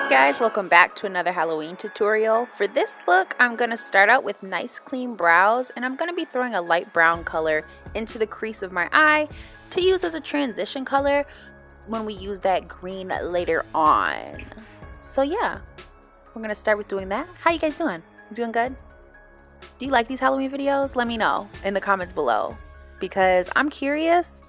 Guys, welcome back to another Halloween tutorial. For this look, I'm going to start out with nice clean brows, and I'm going to be throwing a light brown color into the crease of my eye to use as a transition color when we use that green later on. So yeah, we're going to start with doing that. How you guys doing? Doing good? Do you like these Halloween videos? Let me know in the comments below, because I'm curious.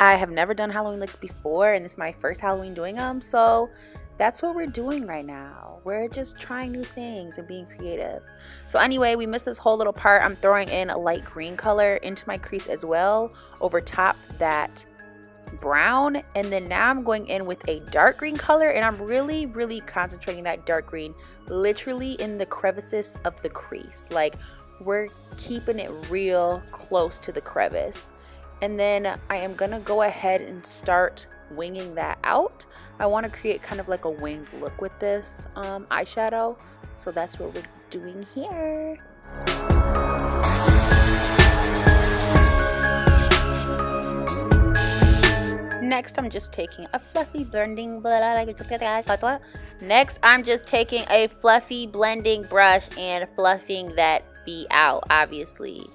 I have never done Halloween looks before, and this is my first Halloween doing them, so that's what we're doing right now. We're just trying new things and being creative. So anyway, we missed this whole little part. I'm throwing in a light green color into my crease as well over top that brown, and then now I'm going in with a dark green color, and I'm really concentrating that dark green literally in the crevices of the crease. Like, we're keeping it real close to the crevice. And then I am gonna go ahead and start winging that out. I want to create kind of like a winged look with this eyeshadow, so that's what we're doing here. Next, I'm just taking a fluffy blending brush and fluffing that B out. Obviously,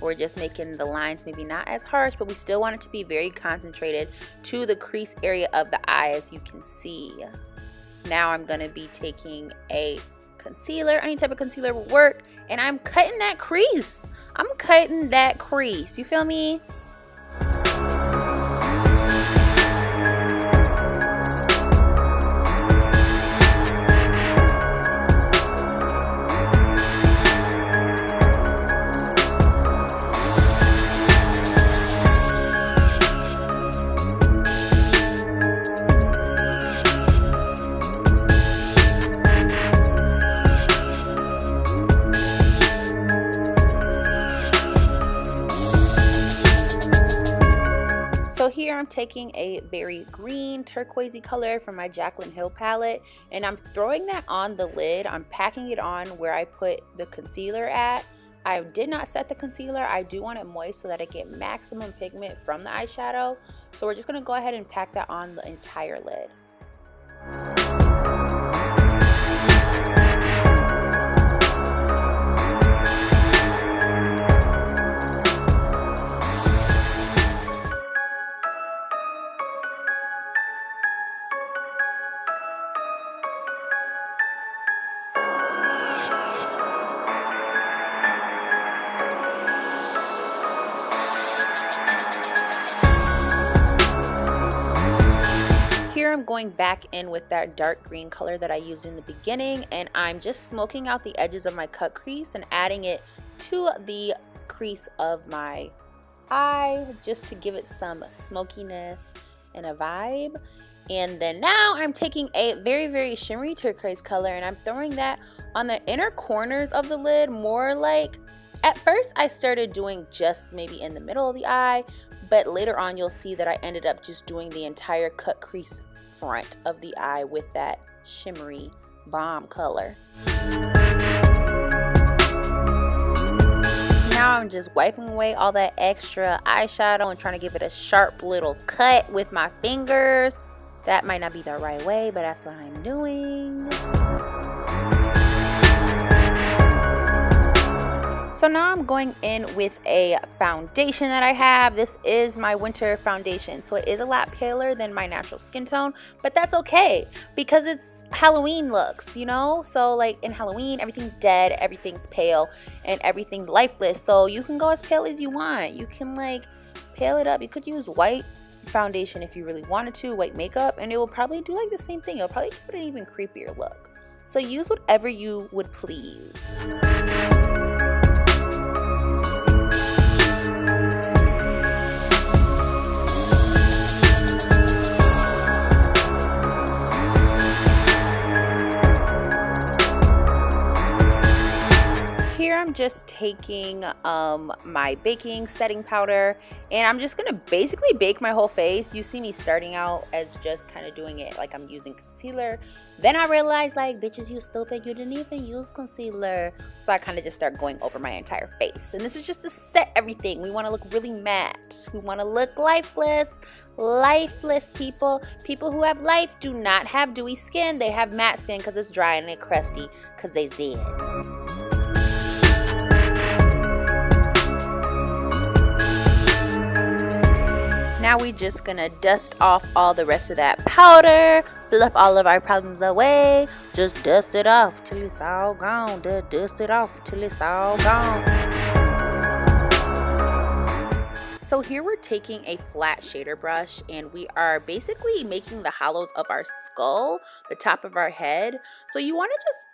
we're just making the lines maybe not as harsh, but we still want it to be very concentrated to the crease area of the eye, as you can see. Now I'm going to be taking a concealer. Any type of concealer will work. And I'm cutting that crease. I'm cutting that crease. You feel me? So here I'm taking a very green turquoisey color from my Jaclyn Hill palette, and I'm throwing that on the lid. I'm packing it on where I put the concealer at. I did not set the concealer. I do want it moist so that I get maximum pigment from the eyeshadow. So we're just going to go ahead and pack that on the entire lid. I'm going back in with that dark green color that I used in the beginning, and I'm just smoking out the edges of my cut crease and adding it to the crease of my eye just to give it some smokiness and a vibe. And then now I'm taking a very shimmery turquoise color, and I'm throwing that on the inner corners of the lid. More like, at first I started doing just maybe in the middle of the eye, but later on you'll see that I ended up just doing the entire cut crease front of the eye with that shimmery bomb color. Now I'm just wiping away all that extra eyeshadow and trying to give it a sharp little cut with my fingers. That might not be the right way, but that's what I'm doing. So now I'm going in with a foundation that I have. This is my winter foundation, so it is a lot paler than my natural skin tone, but that's okay because it's Halloween looks, you know? So like in Halloween, everything's dead, everything's pale, and everything's lifeless. So you can go as pale as you want. You can like pale it up. You could use white foundation if you really wanted to, white makeup, and it will probably do like the same thing. It'll probably give it an even creepier look. So use whatever you would please. here I'm just taking my baking setting powder, and I'm just gonna basically bake my whole face. You see me starting out as just kind of doing it like I'm using concealer. Then I realized, like, bitches, you stupid, you didn't even use concealer. So I kind of just start going over my entire face. And this is just to set everything. We want to look really matte. We want to look lifeless. Lifeless people. People who have life do not have dewy skin. They have matte skin because it's dry and it's crusty because they're dead. Now we just gonna dust off all the rest of that powder, fluff all of our problems away. Just dust it off till it's all gone. Dust it off till it's all gone. So here we're taking a flat shader brush, and we are basically making the hollows of our skull, the top of our head. So you want to just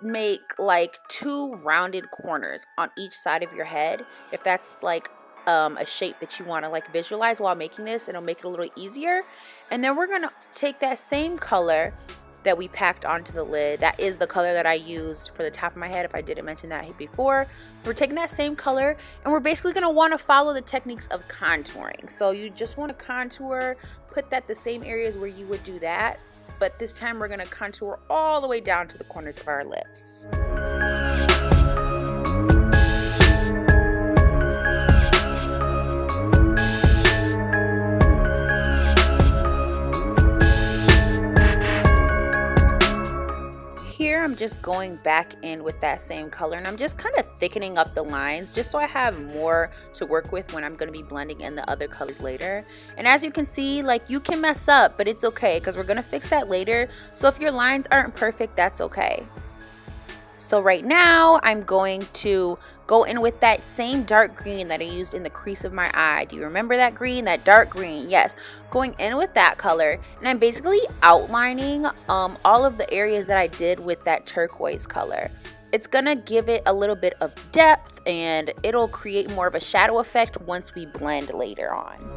make like 2 rounded corners on each side of your head, if that's like a shape that you want to like visualize while making this. It'll make it a little easier. And then we're gonna take that same color that we packed onto the lid. That is the color that I used for the top of my head, if I didn't mention that before. We're taking that same color, and we're basically gonna want to follow the techniques of contouring. So you just want to contour, put that the same areas where you would do that, but this time we're gonna contour all the way down to the corners of our lips. Here I'm just going back in with that same color, and I'm just kind of thickening up the lines just so I have more to work with when I'm going to be blending in the other colors later. And as you can see, like, you can mess up, but it's okay because we're going to fix that later. So if your lines aren't perfect, that's okay. So right now I'm going to go in with that same dark green that I used in the crease of my eye. Do you remember that green? That dark green? Yes. Going in with that color, and I'm basically outlining all of the areas that I did with that turquoise color. It's gonna give it a little bit of depth, and it'll create more of a shadow effect once we blend later on.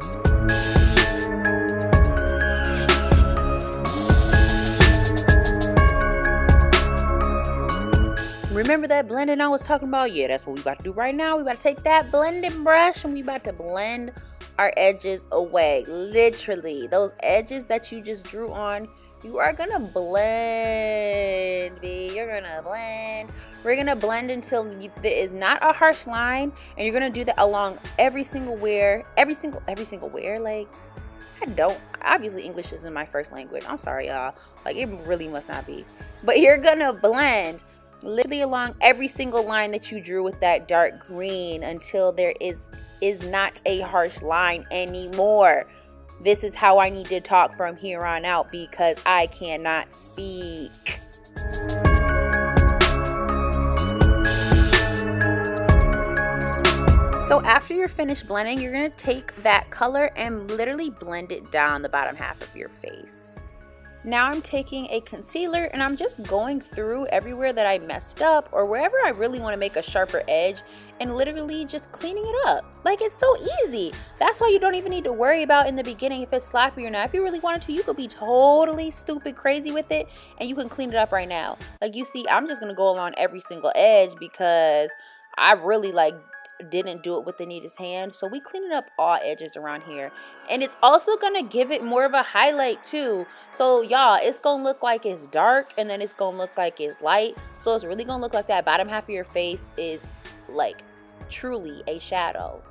Remember that blending I was talking about? Yeah, that's what we about to do right now. We about to take that blending brush and we about to blend our edges away. Literally, those edges that you just drew on, you are gonna blend, B. You're gonna blend. We're gonna blend until there is not a harsh line, and you're gonna do that along every single wear. Like, I don't, obviously English isn't my first language. I'm sorry, y'all. Like, it really must not be. But you're gonna blend literally along every single line that you drew with that dark green until there is not a harsh line anymore. This is how I need to talk from here on out because I cannot speak. So after you're finished blending, you're going to take that color and literally blend it down the bottom half of your face. Now I'm taking a concealer and I'm just going through everywhere that I messed up or wherever I really want to make a sharper edge and literally just cleaning it up. Like, it's so easy. That's why you don't even need to worry about in the beginning if it's sloppy or not. If you really wanted to, you could be totally stupid crazy with it and you can clean it up right now. Like, you see, I'm just going to go along every single edge because I really didn't do it with the neatest hand. So we cleaned up all edges around here, and it's also gonna give it more of a highlight too. So y'all, it's gonna look like it's dark and then it's gonna look like it's light. So it's really gonna look like that bottom half of your face is like truly a shadow.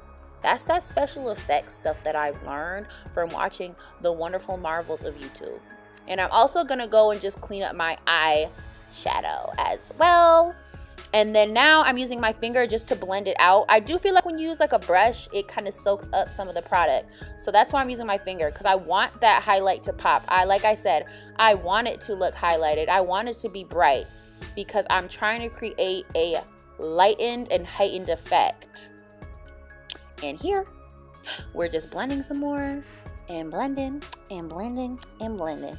That's that special effects stuff that I've learned from watching the wonderful marvels of YouTube. And I'm also gonna go and just clean up my eye shadow as well. And then now I'm using my finger just to blend it out. I do feel like when you use like a brush, it kind of soaks up some of the product. So that's why I'm using my finger, because I want that highlight to pop. Like I said, I want it to look highlighted. I want it to be bright because I'm trying to create a lightened and heightened effect. And here, we're just blending some more and blending and blending and blending.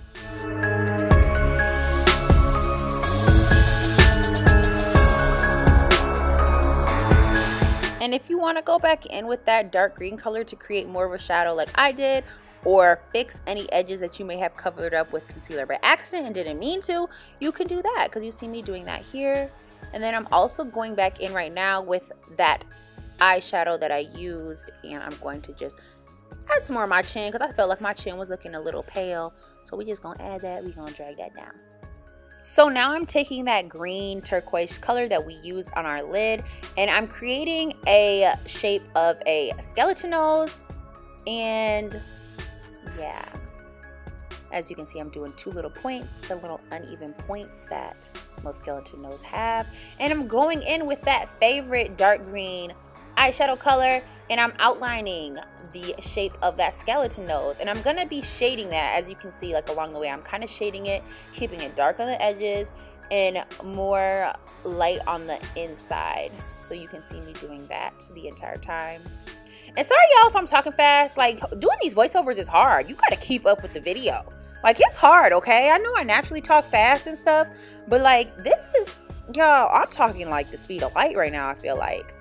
And if you want to go back in with that dark green color to create more of a shadow like I did, or fix any edges that you may have covered up with concealer by accident and didn't mean to, you can do that because you see me doing that here. And then I'm also going back in right now with that eyeshadow that I used, and I'm going to just add some more on my chin because I felt like my chin was looking a little pale. So we just gonna add that. We're gonna drag that down. So now I'm taking that green turquoise color that we used on our lid, and I'm creating a shape of a skeleton nose. And yeah, as you can see, I'm doing two little points, the little uneven points that most skeleton noses have. And I'm going in with that favorite dark green eyeshadow color, and I'm outlining the shape of that skeleton nose, and I'm gonna be shading that. As you can see, like along the way, I'm kind of shading it, keeping it dark on the edges and more light on the inside. So you can see me doing that the entire time. And sorry y'all if I'm talking fast. Like, doing these voiceovers is hard. You gotta keep up with the video. Like, it's hard, okay? I know I naturally talk fast and stuff, but like, this is, y'all, I'm talking like the speed of light right now, I feel like.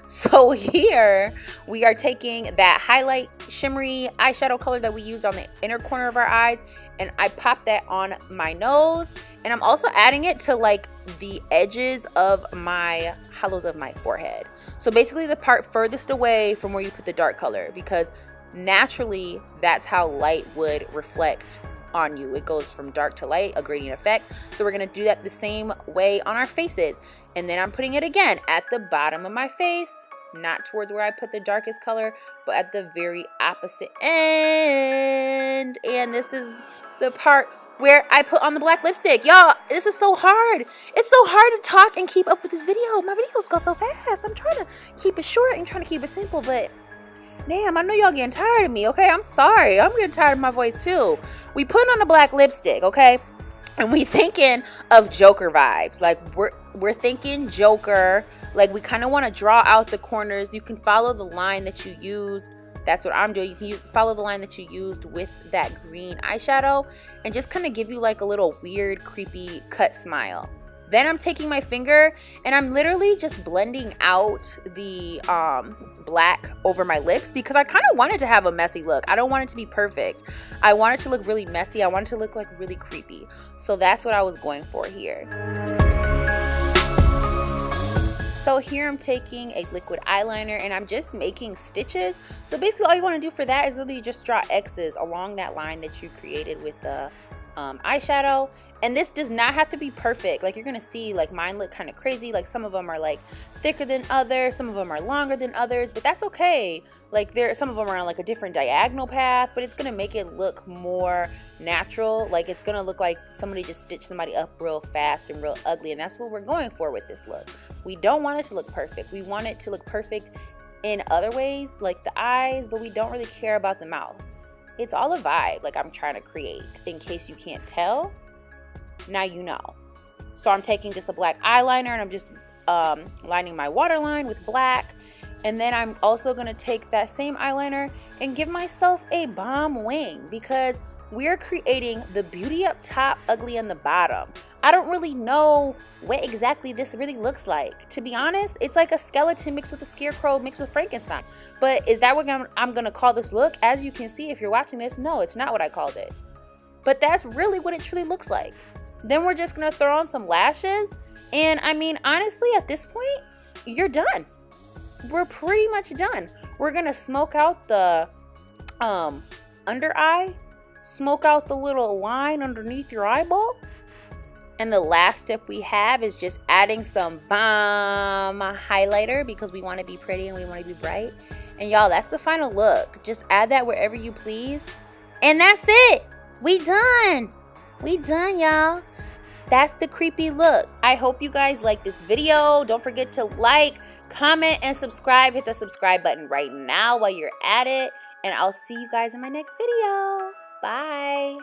So here we are taking that highlight shimmery eyeshadow color that we used on the inner corner of our eyes, and I pop that on my nose, and I'm also adding it to like the edges of my hollows of my forehead. So basically the part furthest away from where you put the dark color, because naturally that's how light would reflect on you. It goes from dark to light, a gradient effect. So we're gonna do that the same way on our faces. And then I'm putting it again at the bottom of my face, not towards where I put the darkest color, but at the very opposite end. And this is the part where I put on the black lipstick. Y'all, this is so hard. It's so hard to talk and keep up with this video. My videos go so fast. I'm trying to keep it short and trying to keep it simple, but damn, I know y'all getting tired of me, okay? I'm sorry. I'm getting tired of my voice too. We put on the black lipstick, okay? And we thinking of Joker vibes. Like, we're thinking Joker. Like, we kind of want to draw out the corners. You can follow the line that you use. That's what I'm doing. You can follow the line that you used with that green eyeshadow and just kind of give you like a little weird, creepy cut smile. Then I'm taking my finger and I'm literally just blending out the black over my lips because I kind of wanted to have a messy look. I don't want it to be perfect. I want it to look really messy. I want it to look like really creepy. So that's what I was going for here. So here I'm taking a liquid eyeliner and I'm just making stitches. So basically all you want to do for that is literally just draw X's along that line that you created with the eyeshadow. And this does not have to be perfect. Like, you're gonna see, like, mine look kind of crazy. Like, some of them are like thicker than others, some of them are longer than others, but that's okay. Like, some of them are on like a different diagonal path, but it's gonna make it look more natural. Like, it's gonna look like somebody just stitched somebody up real fast and real ugly, and that's what we're going for with this look. We don't want it to look perfect. We want it to look perfect in other ways, like the eyes, but we don't really care about the mouth. It's all a vibe like I'm trying to create, in case you can't tell. Now you know. So I'm taking just a black eyeliner and I'm just lining my waterline with black, and then I'm also going to take that same eyeliner and give myself a bomb wing because we're creating the beauty up top, ugly on the bottom. I don't really know what exactly this really looks like. To be honest, it's like a skeleton mixed with a scarecrow mixed with Frankenstein. But is that what I'm going to call this look? As you can see, if you're watching this, no, it's not what I called it. But that's really what it truly looks like. Then we're just going to throw on some lashes. And I mean, honestly, at this point, you're done. We're pretty much done. We're going to smoke out the under eye, smoke out the little line underneath your eyeball. And the last step we have is just adding some bomb highlighter because we want to be pretty and we want to be bright. And y'all, that's the final look. Just add that wherever you please. And that's it. We done. We done, y'all. That's the creepy look. I hope you guys like this video. Don't forget to like, comment, and subscribe. Hit the subscribe button right now while you're at it. And I'll see you guys in my next video. Bye.